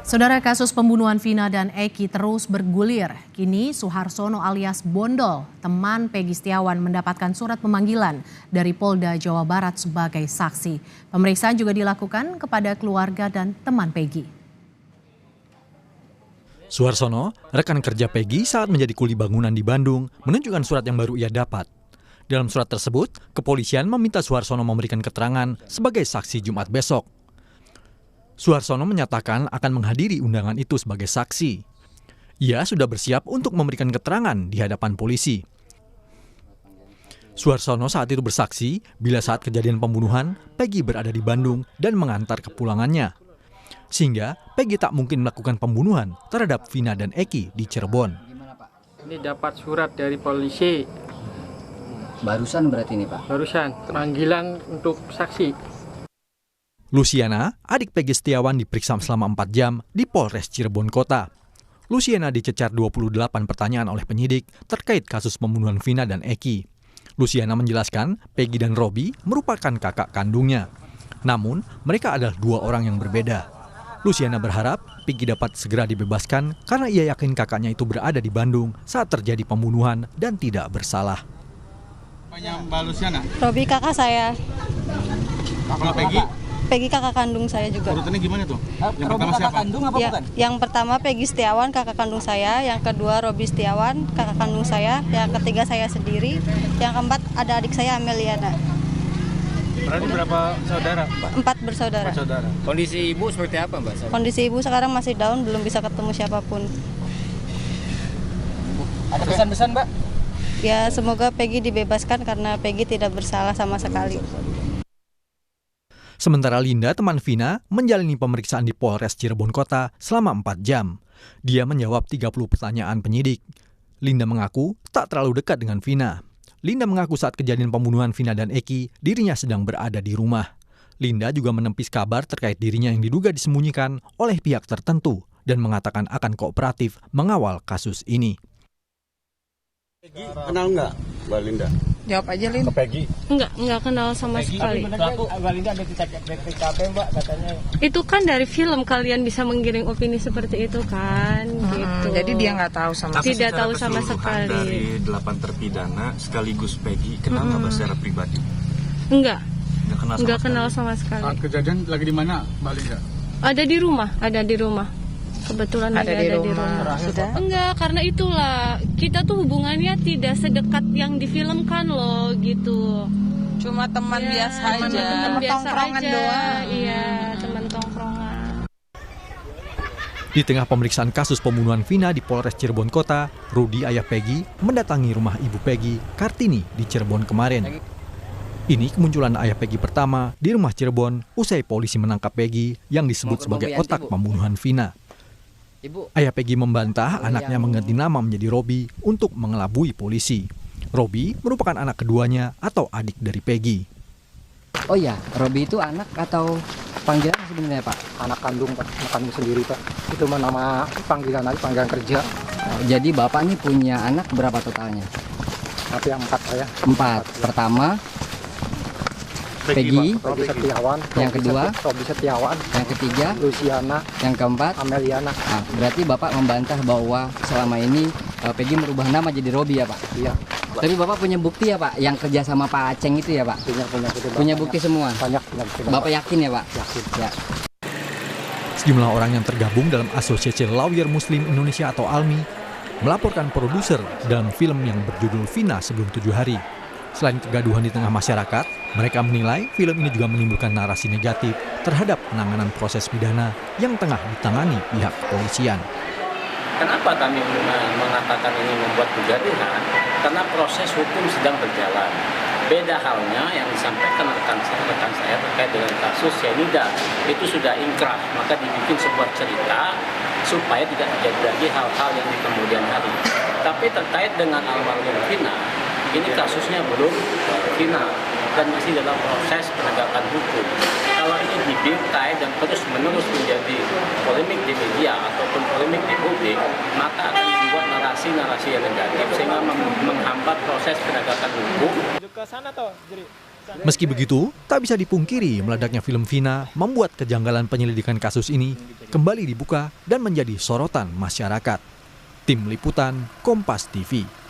Saudara, kasus pembunuhan Vina dan Eki terus bergulir. Kini Suharsono alias Bondol, teman Peggy Setiawan, mendapatkan surat pemanggilan dari Polda Jawa Barat sebagai saksi. Pemeriksaan juga dilakukan kepada keluarga dan teman Peggy. Suharsono, rekan kerja Peggy saat menjadi kuli bangunan di Bandung, menunjukkan surat yang baru ia dapat. Dalam surat tersebut, kepolisian meminta Suharsono memberikan keterangan sebagai saksi Jumat besok. Suharsono menyatakan akan menghadiri undangan itu sebagai saksi. Ia sudah bersiap untuk memberikan keterangan di hadapan polisi. Suharsono saat itu bersaksi bila saat kejadian pembunuhan, Peggy berada di Bandung dan mengantar ke pulangannya. Sehingga Peggy tak mungkin melakukan pembunuhan terhadap Vina dan Eki di Cirebon. Ini dapat surat dari polisi. Barusan berarti ini, Pak? Barusan, panggilan untuk saksi. Luciana, adik Peggy Setiawan, diperiksa selama 4 jam di Polres Cirebon Kota. Luciana dicecar 28 pertanyaan oleh penyidik terkait kasus pembunuhan Vina dan Eki. Luciana menjelaskan Peggy dan Robi merupakan kakak kandungnya. Namun, mereka adalah 2 orang yang berbeda. Luciana berharap Peggy dapat segera dibebaskan karena ia yakin kakaknya itu berada di Bandung saat terjadi pembunuhan dan tidak bersalah. Mbak Luciana? Robi kakak saya. Kalau Peggy? Peggy kakak kandung saya juga. Urutannya gimana tuh? Yang Robi pertama kakak siapa? kandung apa Ya, bukan? yang pertama Peggy Setiawan kakak kandung saya, yang kedua Robi Setiawan kakak kandung saya, yang ketiga saya sendiri, yang keempat ada adik saya Ameliana. Berarti berapa saudara, Mbak? 4 bersaudara. 4 saudara. Kondisi ibu seperti apa, Mbak? Kondisi ibu sekarang masih down, belum bisa ketemu siapapun. Ada pesan-pesan, Mbak? Ya semoga Peggy dibebaskan karena Peggy tidak bersalah sama sekali. Sementara Linda, teman Vina, menjalani pemeriksaan di Polres Cirebon Kota selama 4 jam. Dia menjawab 30 pertanyaan penyidik. Linda mengaku tak terlalu dekat dengan Vina. Linda mengaku saat kejadian pembunuhan Vina dan Eki, dirinya sedang berada di rumah. Linda juga menepis kabar terkait dirinya yang diduga disembunyikan oleh pihak tertentu dan mengatakan akan kooperatif mengawal kasus ini. Peggy kenal nggak, Mbak Linda? Jawab aja, Lin. Ke Peggy? Enggak kenal sama sekali. Mbak Linda ada di TKP, Mbak, katanya. Itu kan dari film kalian bisa menggiring opini seperti itu kan, gitu. Jadi dia nggak tahu sama Tidak tahu sama sekali. Dari 8 terpidana sekaligus Peggy, kenal nggak secara pribadi? Enggak Nggak kenal sama sekali. Saat kejadian lagi di mana, Mbak Linda? Ada di rumah. Kebetulan Ada lagi di ada di rumah. rumah. Sudah? Enggak, karena itulah kita tuh hubungannya tidak sedekat yang difilmkan loh, gitu. Cuma teman Ya, biasa aja. teman biasa Tongkrongan aja. doang. Iya, teman tongkrongan. Di tengah pemeriksaan kasus pembunuhan Vina di Polres Cirebon Kota, Rudi, ayah Peggy, mendatangi rumah ibu Peggy, Kartini, di Cirebon kemarin. Ini kemunculan ayah Peggy pertama di rumah Cirebon usai polisi menangkap Peggy yang disebut sebagai otak pembunuhan Vina. Ayah Peggy membantah anaknya mengganti nama menjadi Robi untuk mengelabui polisi. Robi merupakan anak keduanya atau adik dari Peggy. Oh iya, Robi itu anak atau panggilan sebenarnya, Pak? Anak kandung, Pak. Anak kandung sendiri, Pak. Itu nama panggilan aja, panggilan kerja. Jadi Bapak ini punya anak berapa totalnya? Tapi yang 4 saya. 4. Pertama Peggy, Robi Setiawan. Yang kedua? Robi Setiawan. yang ketiga, Luciana. yang keempat. Ameliana. Nah, berarti Bapak membantah bahwa selama ini Peggy merubah nama jadi Robi ya, Pak? Iya. Tapi Bapak punya bukti ya, Pak? Yang kerja sama Pak Aceng itu ya, Pak? Punya bukti semua? Banyak. Bapak yakin ya, Pak? Yakin. Ya. Sejumlah orang yang tergabung dalam Asosiasi Lawyer Muslim Indonesia atau ALMI melaporkan produser dalam film yang berjudul Vina Sebelum 7 Hari. Selain kegaduhan di tengah masyarakat, mereka menilai film ini juga menimbulkan narasi negatif terhadap penanganan proses pidana yang tengah ditangani pihak kepolisian. Kenapa kami mengatakan ini membuat kegaduhan? Karena proses hukum sedang berjalan. Beda halnya yang disampaikan rekan saya terkait dengan kasus cyanida, itu sudah inkrah, maka dibikin sebuah cerita supaya tidak terjadi lagi hal-hal yang di kemudian hari. Tapi terkait dengan almarhum Vina, ini kasusnya belum final dan masih dalam proses penegakan hukum. Kalau ini dibingkai dan terus-menerus menjadi polemik di media ataupun polemik di publik, maka akan membuat narasi-narasi yang negatif sehingga menghambat proses penegakan hukum. Ke sana toh, jadi Meski begitu, tak bisa dipungkiri meledaknya film Vina membuat kejanggalan penyelidikan kasus ini kembali dibuka dan menjadi sorotan masyarakat. Tim Liputan Kompas TV.